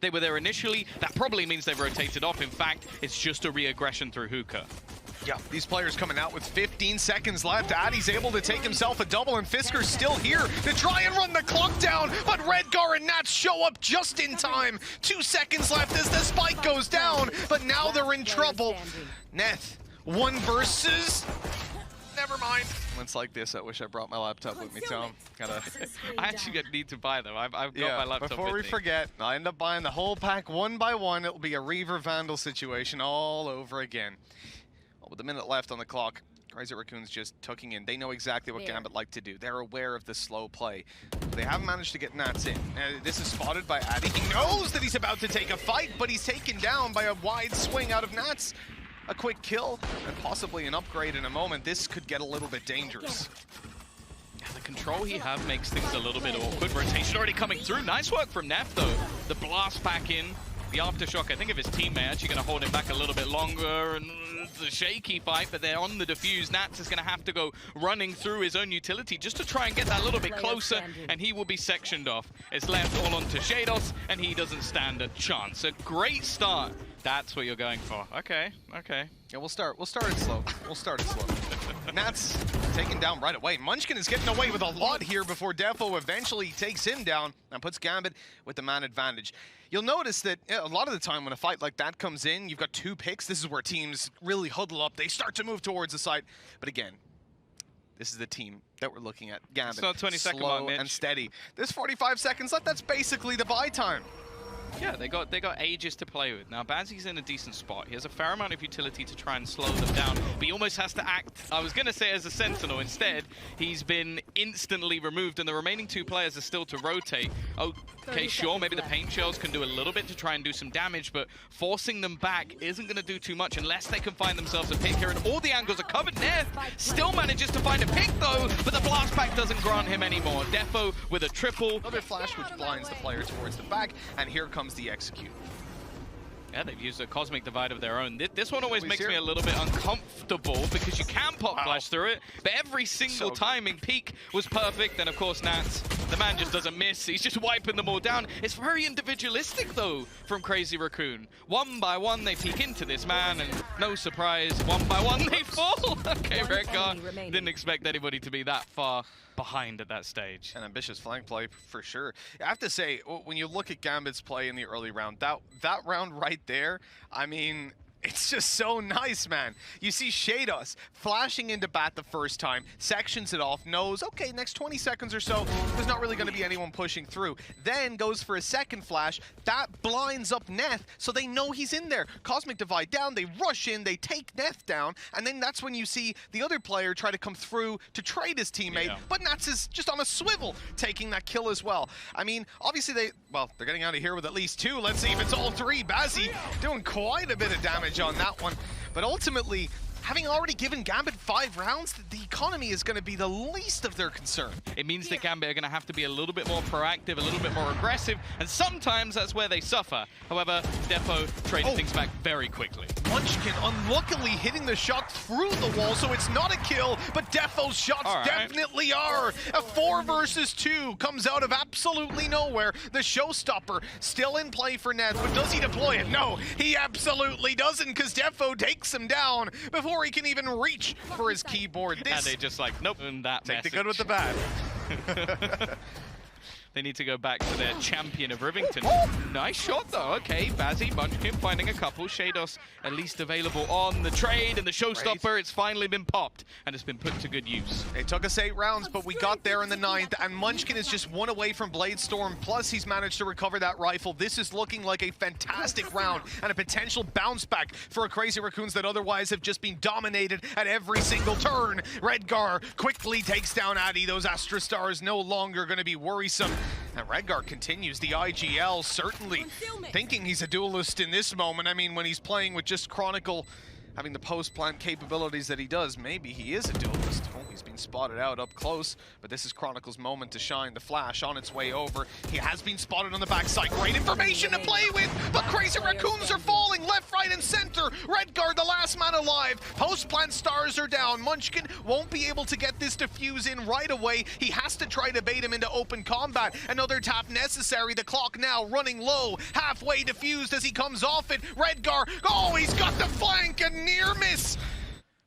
They were there initially. That probably means they've rotated off. In fact, it's just a re-aggression through hookah. Yeah, these players coming out with 15 seconds left. Addy's able to take himself a double, and Fisker's still here to try and run the clock down, but Redgar and Nats show up just in time. 2 seconds left as the spike goes down, but now they're in trouble. Neth, 1 versus... Never mind. Moments like this, I wish I brought my laptop with me, Tom. I actually need to buy them. I've got my laptop before with we me. forget, I end up buying the whole pack 1 by 1. It'll be a Reaver Vandal situation all over again. Well, with a minute left on the clock, Crazy Racoons just tucking in. They know exactly what Gambit like to do. They're aware of the slow play. They haven't managed to get Nats in. This is spotted by Addy. He knows that he's about to take a fight, but he's taken down by a wide swing out of Nats. A quick kill, and possibly an upgrade in a moment. This could get a little bit dangerous. Yeah, the control he has makes things a little bit awkward. Rotation already coming through. Nice work from neth, though. The blast back in. The aftershock, I think, of his teammate actually going to hold him back a little bit longer, and it's a shaky fight, but they're on the defuse. Nats is going to have to go running through his own utility just to try and get that little bit closer, and he will be sectioned off. It's left all onto sheydos, and he doesn't stand a chance. A great start. That's what you're going for. Okay, okay. Yeah, we'll start it slow. We'll start it slow. Nats taken down right away. Munchkin is getting away with a lot here before Defo eventually takes him down and puts Gambit with the man advantage. You'll notice that a lot of the time when a fight like that comes in, you've got 2 picks. This is where teams really huddle up. They start to move towards the site. But again, this is the team that we're looking at. Gambit, it's not 20-second slow mark, Mitch. And steady. There's 45 seconds left. That's basically the buy time. Yeah, they got ages to play with. Now, Bazzi's in a decent spot. He has a fair amount of utility to try and slow them down, but he almost has to act, I was going to say, as a sentinel. Instead, he's been instantly removed, and the remaining 2 players are still to rotate. Okay, sure, maybe the paint shells can do a little bit to try and do some damage, but forcing them back isn't going to do too much unless they can find themselves a pick here, and all the angles are covered. Neth still manages to find a pick, though, but the blast pack doesn't grant him anymore. Defo with a triple. Another flash which blinds the player towards the back, and here comes the execute. Yeah, they've used a cosmic divide of their own. This one always makes me a little bit uncomfortable because you can pop flash through it, but every single timing peak was perfect. And of course, Nats, the man just doesn't miss. He's just wiping them all down. It's very individualistic, though, from Crazy Raccoon. 1 by 1, they peek into this man, and no surprise, 1 by 1, they fall. Okay, Redgar didn't expect anybody to be that far behind at that stage. An ambitious flank play for sure. I have to say, when you look at Gambit's play in the early round, that round right there, I mean, it's just so nice, man. You see sheydos flashing into bat the first time, sections it off, knows, okay, next 20 seconds or so, there's not really going to be anyone pushing through. Then goes for a second flash, that blinds up Neth, so they know he's in there. Cosmic divide down, they rush in, they take Neth down, and then that's when you see the other player try to come through to trade his teammate, but Nats is just on a swivel, taking that kill as well. I mean, obviously they're getting out of here with at least 2. Let's see if it's all 3. Bazzi doing quite a bit of damage on that one, but ultimately, having already given Gambit 5 rounds, the economy is going to be the least of their concern. It means that Gambit are going to have to be a little bit more proactive, a little bit more aggressive, and sometimes that's where they suffer. However, Defo traded things back very quickly. Munchkin unluckily hitting the shot through the wall, so it's not a kill, but Defo's shots definitely are. A 4 versus 2 comes out of absolutely nowhere. The showstopper still in play for Neth, but does he deploy it? No, he absolutely doesn't, because Defo takes him down before he can even reach for his keyboard. And they just like, nope, and that take message. the good with the bad. They need to go back to their champion of Rivington. Nice shot, though. Okay, Bazzi, Munchkin finding a couple. sheydos at least available on the trade, and the showstopper, it's finally been popped, and it's been put to good use. It took us 8 rounds, but we got there in the 9th, and Munchkin is just 1 away from Bladestorm, plus he's managed to recover that rifle. This is looking like a fantastic round, and a potential bounce back for a Crazy Raccoons that otherwise have just been dominated at every single turn. Redgar quickly takes down Addy. Those Astra Stars no longer going to be worrisome. And Redgar continues the IGL, certainly thinking he's a duelist in this moment. I mean, when he's playing with just Chronicle, having the post-plant capabilities that he does, maybe he is a duelist. Oh, He's been spotted out up close, but this is Chronicle's moment to shine. The flash on its way over. He has been spotted on the backside. Great information to play with, but Crazy Racoons are falling left, right, and center. Redgar, the last man alive. Post-plant stars are down. Munchkin won't be able to get this defuse in right away. He has to try to bait him into open combat. Another tap necessary. The clock now running low. Halfway diffused as he comes off it. Redgar, oh, he's got the flank, a near miss.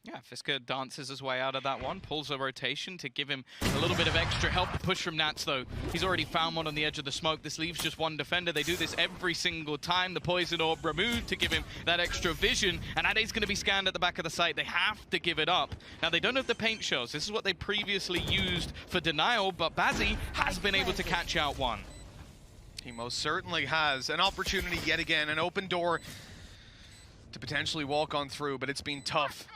Yeah, Fisker dances his way out of that one, pulls a rotation to give him a little bit of extra help. The push from Nats, though, he's already found one on the edge of the smoke. This leaves just one defender. They do this every single time. The poison orb removed to give him that extra vision, and Ade's going to be scanned at the back of the site. They have to give it up. Now, they don't have the paint shells. This is what they previously used for denial, but Bazzi has been able to catch out one. He most certainly has. An opportunity yet again, an open door to potentially walk on through, but it's been tough.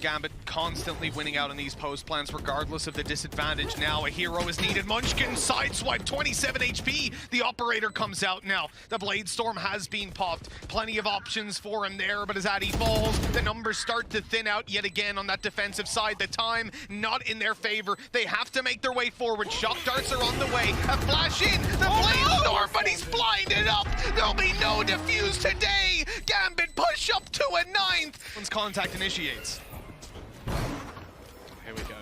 Gambit constantly winning out in these post plans regardless of the disadvantage. Now a hero is needed. Munchkin sideswipe, 27 HP. The operator comes out now. The Blade Storm has been popped. Plenty of options for him there, but as Adi falls, the numbers start to thin out yet again on that defensive side. The time not in their favor. They have to make their way forward. Shock darts are on the way. A flash in. The Blade Storm, but he's blinded up. There'll be no defuse today. Gambit push up to a 9th. Once contact initiates. Here we go.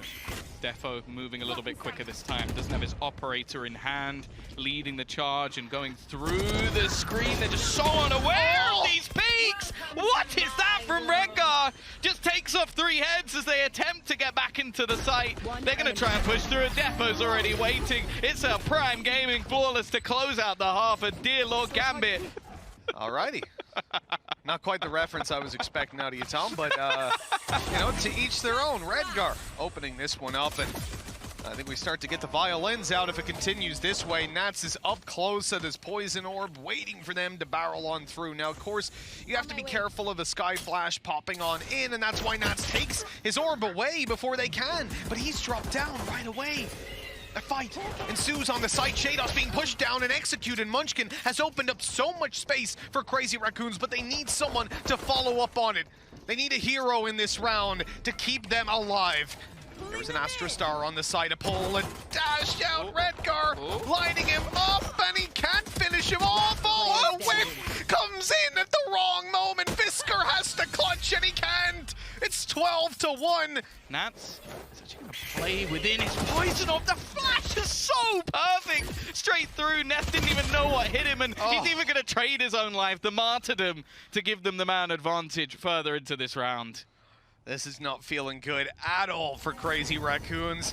Defo moving a little bit quicker this time. Doesn't have his operator in hand, leading the charge and going through the screen. They're just so unaware of these peaks! What is that from Redgar? Just takes off 3 heads as they attempt to get back into the site. They're going to try and push through it. Defo's already waiting. It's a Prime Gaming Flawless to close out the half. And dear Lord Gambit. Alrighty. Not quite the reference I was expecting out of you, Tom, but, you know, to each their own. Redgar opening this one up, and I think we start to get the violins out if it continues this way. Nats is up close at his poison orb, waiting for them to barrel on through. Now, of course, you have to be careful of the sky flash popping on in, and that's why Nats takes his orb away before they can, but he's dropped down right away. A fight ensues on the site. sheydos being pushed down and executed. Munchkin has opened up so much space for Crazy Racoons, but they need someone to follow up on it. They need a hero in this round to keep them alive. There was an Astra Star on the side, a pull, a dash out. Redgar lining him up, and he can't finish him off. Oh, a whip comes in at the wrong moment. Fisker has to clutch, and he can't. It's 12-1. Nats is actually going to play within his poison orb. The flash is so perfect. Straight through. Neth didn't even know what hit him, and he's even going to trade his own life, the martyrdom, to give them the man advantage further into this round. This is not feeling good at all for Crazy Racoons.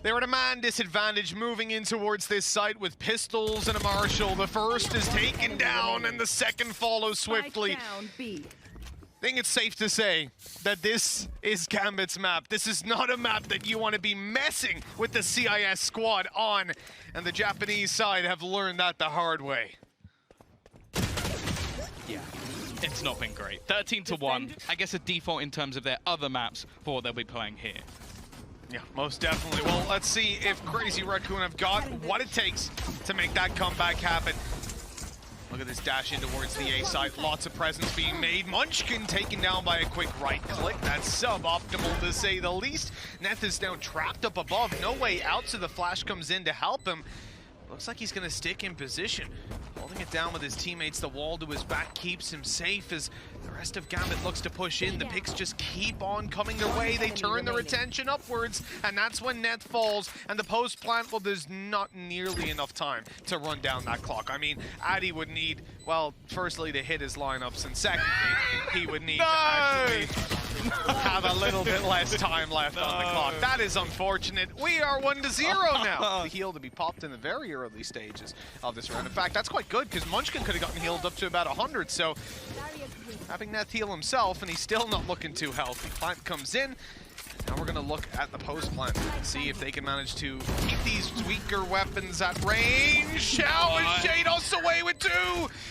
They're at a man disadvantage moving in towards this site with pistols and a marshal. The first is taken down and the second follows swiftly. I think it's safe to say that this is Gambit's map. This is not a map that you want to be messing with the CIS squad on. And the Japanese side have learned that the hard way. Yeah. It's not been great. 13-1. I guess a default in terms of their other maps for what they'll be playing here. Yeah, most definitely. Well, let's see if Crazy Raccoon have got what it takes to make that comeback happen. Look at this dash in towards the A side. Lots of presence being made. Munchkin taken down by a quick right click. That's suboptimal to say the least. Neth is now trapped up above. No way out, so the flash comes in to help him. Looks like he's going to stick in position. Holding it down with his teammates. The wall to his back keeps him safe as the rest of Gambit looks to push in. The picks just keep on coming their way. They turn their attention upwards, and that's when Neth falls. And the post plant, well, there's not nearly enough time to run down that clock. I mean, Adi would need, well, firstly, to hit his lineups, and secondly, he would need to actually have a little bit less time left on the clock. That is unfortunate. We are 1-0 now. The heal to be popped in the very early stages of this round. In fact, that's quite good because Munchkin could have gotten healed up to about 100. So having Neth heal himself, and he's still not looking too healthy. Plant comes in. Now we're going to look at the post plant and see if they can manage to keep these weaker weapons at range. How is sheydos away with 2?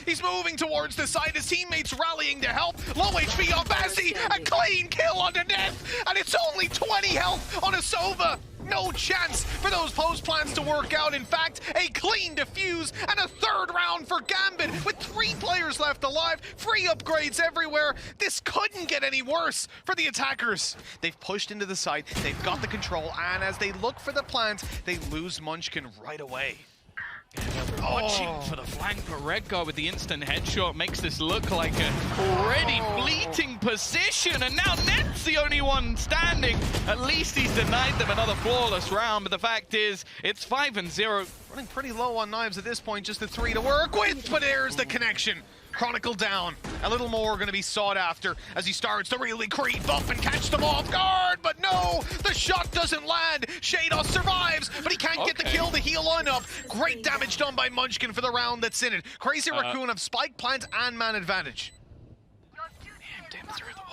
He's moving towards the side. His teammates rallying to help. Low HP on Bazzi. A clean kill on the neth. And it's only 20 health on a Sova. No chance for those post plans to work out. In fact, a clean defuse and a third round for Gambit with 3 players left alive. Free upgrades everywhere. This couldn't get any worse for the attackers. They've pushed into the site, they've got the control, and as they look for the plant, they lose Munchkin right away. Watching for the flank, but Redgar with the instant headshot makes this look like a already fleeting position, and now neth's the only one standing. At least he's denied them another flawless round, but the fact is, it's 5-0. Running pretty low on knives at this point, just the 3 to work with, but there's the connection. Chronicle down. A little more going to be sought after as he starts to really creep up and catch them off guard, but no, the shot doesn't land. Sheydos survives, but he can't get the kill to heal on up. Great damage done by Munchkin for the round that's in it. Crazy Raccoon have spike, plant, and man advantage. Damn, through the wall.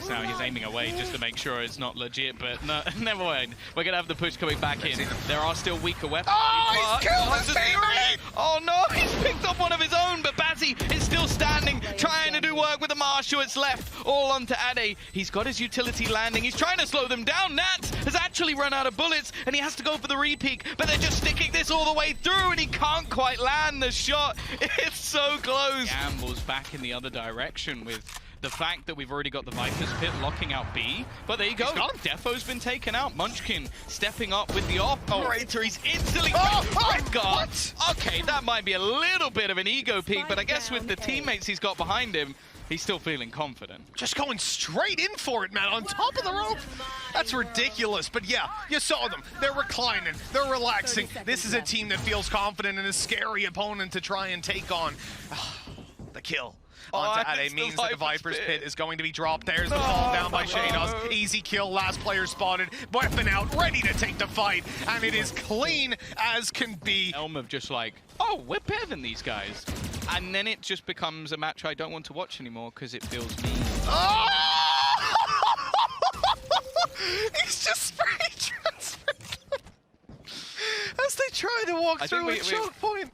So now he's aiming away just to make sure it's not legit, but no, never mind. We're going to have the push coming back in. There are still weaker weapons. Oh, he's killed his favorite! Oh no, he's picked up one of his own, but Bazzi is still standing, trying to do work with the Marshal. It's left all onto Ade. He's got his utility landing. He's trying to slow them down. Nats has actually run out of bullets, and he has to go for the repeak, but they're just sticking this all the way through, and he can't quite land the shot. It's so close. Gambles back in the other direction with the fact that we've already got the Viper's Pit locking out B, but there you go. Defo's been taken out. Munchkin stepping up with the operator. He's instantly Redgar. Okay, that might be a little bit of an ego peak, but I guess with the teammates he's got behind him, he's still feeling confident. Just going straight in for it, man, on top of the rope. That's ridiculous, but yeah, you saw them. They're reclining, they're relaxing. This is a team that feels confident and a scary opponent to try and take on. The kill onto Ade means that the Viper's Pit is going to be dropped. There's the fall down by sheydos. Easy kill, last player spotted. Weapon out, ready to take the fight, and it is clean as can be. Elm of just like, oh, we're better than these guys. And then it just becomes a match I don't want to watch anymore because it feels mean. Oh! He's just spray transferred as they try to walk through a choke point.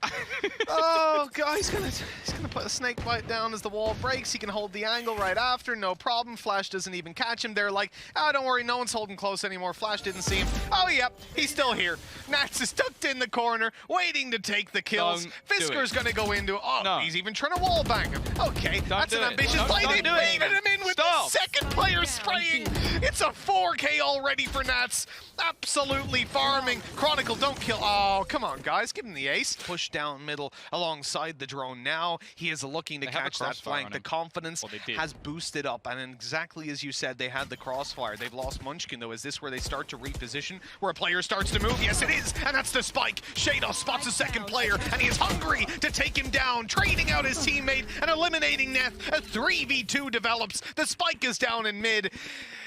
Oh god, he's gonna put a snake bite down as the wall breaks. He can hold the angle right after, no problem. Flash doesn't even catch him. They're like, oh, don't worry, no one's holding close anymore. Flash didn't see him. Oh yep, he's still here. Nats is tucked in the corner, waiting to take the kills. Fisker's gonna go into it. Oh, he's even trying to wall bang him. Okay, that's an ambitious play. They baited him in with the second player spraying. It's a 4K already for Nats. Absolutely farming. Chronicle, don't kill. Oh, come on, guys. Give him the ace. Push down middle alongside the drone now. He is looking to catch that flank. The confidence has boosted up, and exactly as you said, they had the crossfire. They've lost Munchkin, though. Is this where they start to reposition? Where a player starts to move? Yes, it is, and that's the spike. sheydos spots a second player, and he is hungry to take him down, trading out his teammate and eliminating neth. A 3v2 develops. The spike is down in mid,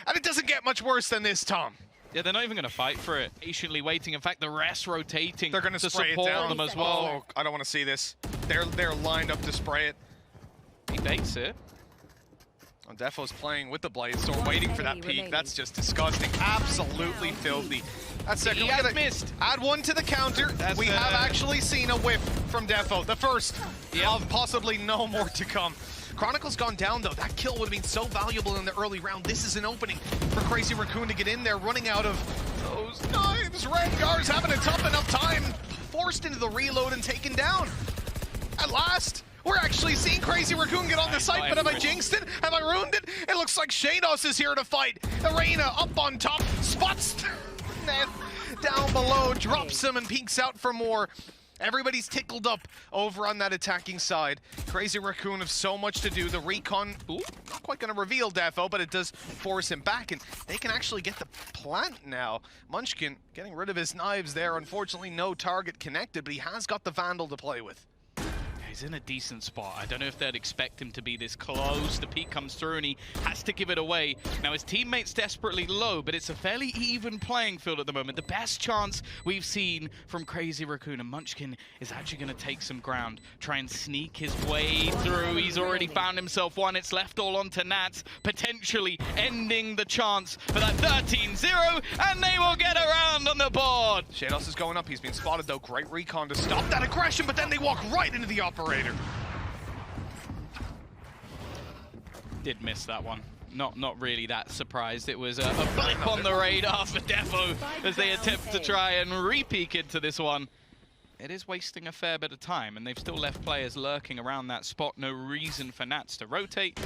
and it doesn't get much worse than this, Tom. Yeah, they're not even going to fight for it. Patiently waiting. In fact, the rest rotating. They're going to spray support it down them as well. Oh, I don't want to see this. They're lined up to spray it. He baits it. Oh, Defo's playing with the blade storm, waiting for that peek. That's just disgusting. Absolutely filthy. That's second. He has missed. Add one to the counter. We have actually seen a whiff from Defo. The first of possibly no more to come. Chronicle's gone down, though. That kill would have been so valuable in the early round. This is an opening for Crazy Raccoon to get in there, running out of those knives. Redgar's having a tough enough time. Forced into the reload and taken down. At last, we're actually seeing Crazy Raccoon get on the site, but have I jinxed it? Have I ruined it? It looks like sheydos is here to fight. Arena up on top, spots neth down below, drops him and peeks out for more. Everybody's tickled up over on that attacking side. Crazy Raccoon have so much to do. The recon, not quite going to reveal Defo, but it does force him back, and they can actually get the plant now. Munchkin getting rid of his knives there. Unfortunately, no target connected, but he has got the Vandal to play with. He's in a decent spot. I don't know if they'd expect him to be this close. The peak comes through and he has to give it away. Now his teammate's desperately low, but it's a fairly even playing field at the moment. The best chance we've seen from Crazy Raccoon, and Munchkin is actually going to take some ground, try and sneak his way through. He's already found himself one. It's left all onto Nats, potentially ending the chance for that 13-0, and they will get around on the board. sheydos is going up. He's been spotted, though. Great recon to stop that aggression, but then they walk right into the operator. Did miss that one. not really that surprised. It was a blip on the radar for Defo as they attempt to try and re-peek into this one. It is wasting a fair bit of time, and they've still left players lurking around that spot. No reason for Nats to rotate.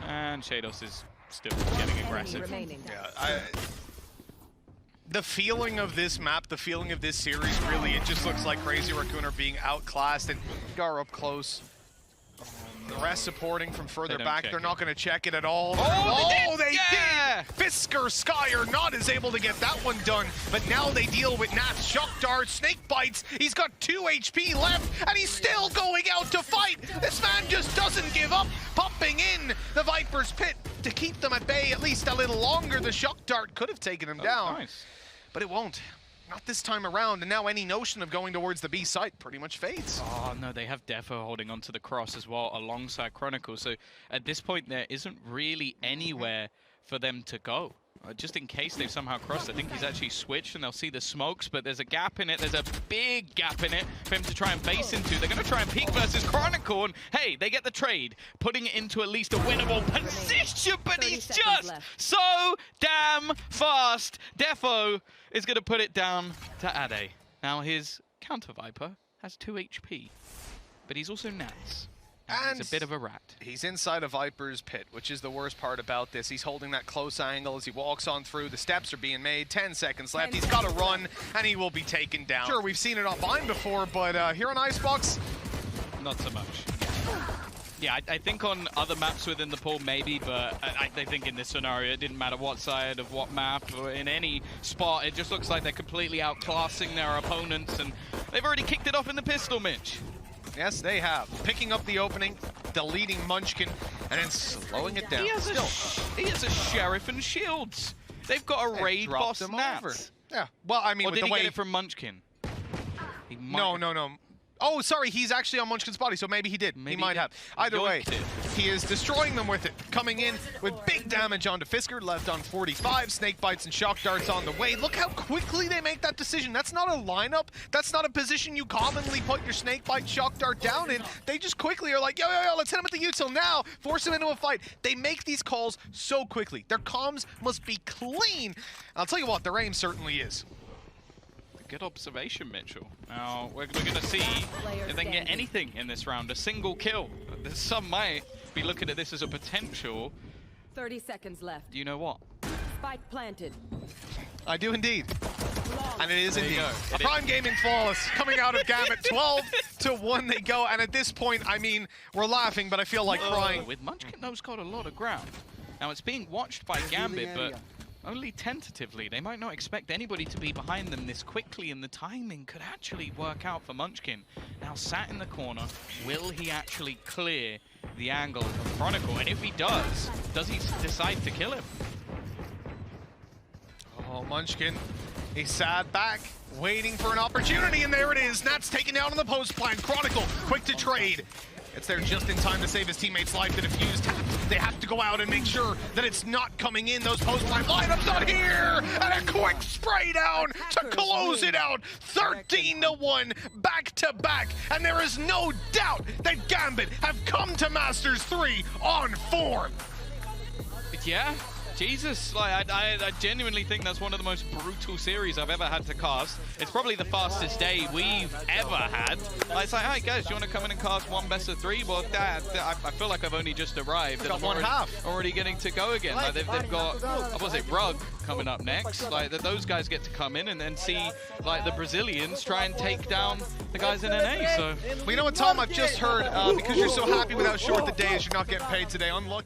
And sheydos is still getting aggressive. Yeah, the feeling of this map, the feeling of this series, really, it just looks like Crazy Raccoon are being outclassed, and Gar up close. The rest supporting from further back. They're not going to check it at all. Oh, they did! Fisker, Skyer, not is able to get that one done, but now they deal with neth, shock dart, snake bites. He's got 2 HP left, and he's still going out to fight. This man just doesn't give up, pumping in the Viper's pit to keep them at bay at least a little longer. The shock dart could have taken him down, nice. But it won't. Not this time around, and now any notion of going towards the B site pretty much fades. Oh no, they have Defo holding onto the cross as well alongside Chronicle, so at this point there isn't really anywhere for them to go. Just in case they've somehow crossed. I think he's actually switched and they'll see the smokes, but there's a gap in it. There's a big gap in it for him to try and base into. They're going to try and peek versus Chronicle, and hey, they get the trade, putting it into at least a winnable position, but he's just so damn fast. Defo is going to put it down to Ade. Now his counter Viper has 2 HP, but he's also Nats. And he's a bit of a rat. He's inside a Viper's pit, which is the worst part about this. He's holding that close angle as he walks on through. The steps are being made. 10 seconds left. He's got to run, and he will be taken down. Sure, we've seen it on Vine before, but here on Icebox, not so much. Yeah, I think on other maps within the pool, maybe, but I think in this scenario, it didn't matter what side of what map or in any spot. It just looks like they're completely outclassing their opponents, and they've already kicked it off in the pistol, Mitch. Yes, they have. Picking up the opening, deleting Munchkin, and then slowing it down. He has a Sheriff and Shields. They've got a raid boss Nats. Yeah, well, I mean, or with did the he way... get it from Munchkin? No. Oh, sorry, he's actually on Munchkin's body, so maybe he did. He might have. Either way, he is destroying them with it. Coming in with big damage onto Fisker, left on 45. Snake bites and shock darts on the way. Look how quickly they make that decision. That's not a lineup. That's not a position you commonly put your snake bite shock dart down in. They just quickly are like, yo, let's hit him at the util now. Force him into a fight. They make these calls so quickly. Their comms must be clean. I'll tell you what, their aim certainly is. Good observation, Mitchell. Now, we're going to see if they can get anything in this round. A single kill. Some might be looking at this as a potential. 30 seconds left. Do you know what? Spike planted. I do indeed. And it is indeed. A Prime Gaming flawless coming out of Gambit. 12-1 they go. And at this point, I mean, we're laughing, but I feel like crying. With Munchkin, those got a lot of ground. Now, it's being watched by Gambit, but only tentatively. They might not expect anybody to be behind them this quickly, and the timing could actually work out for Munchkin. Now sat in the corner, will he actually clear the angle of Chronicle? And if he does he decide to kill him? Oh, Munchkin, he sat back, waiting for an opportunity, and there it is. Nat's taken down on the post plant. Chronicle, quick to trade. It's there just in time to save his teammate's life. The defuse tap. They have to go out and make sure that it's not coming in. Those post-line lineups not here! And a quick spray down to close it out. 13-1, back-to-back. And there is no doubt that Gambit have come to Masters 3 on form. Yeah. Jesus, like I genuinely think that's one of the most brutal series I've ever had to cast. It's probably the fastest day we've ever had. Like, it's like, hey guys, do you want to come in and cast one best of 3? Well, I feel like I've only just arrived. Got one half. Already getting to go again. Like, they've got, what was it, Rug coming up next. Like, those guys get to come in and then see, like, the Brazilians try and take down the guys in NA. So, well, you know what, Tom? I've just heard, because you're so happy with how short the day is, you're not getting paid today. Unlucky.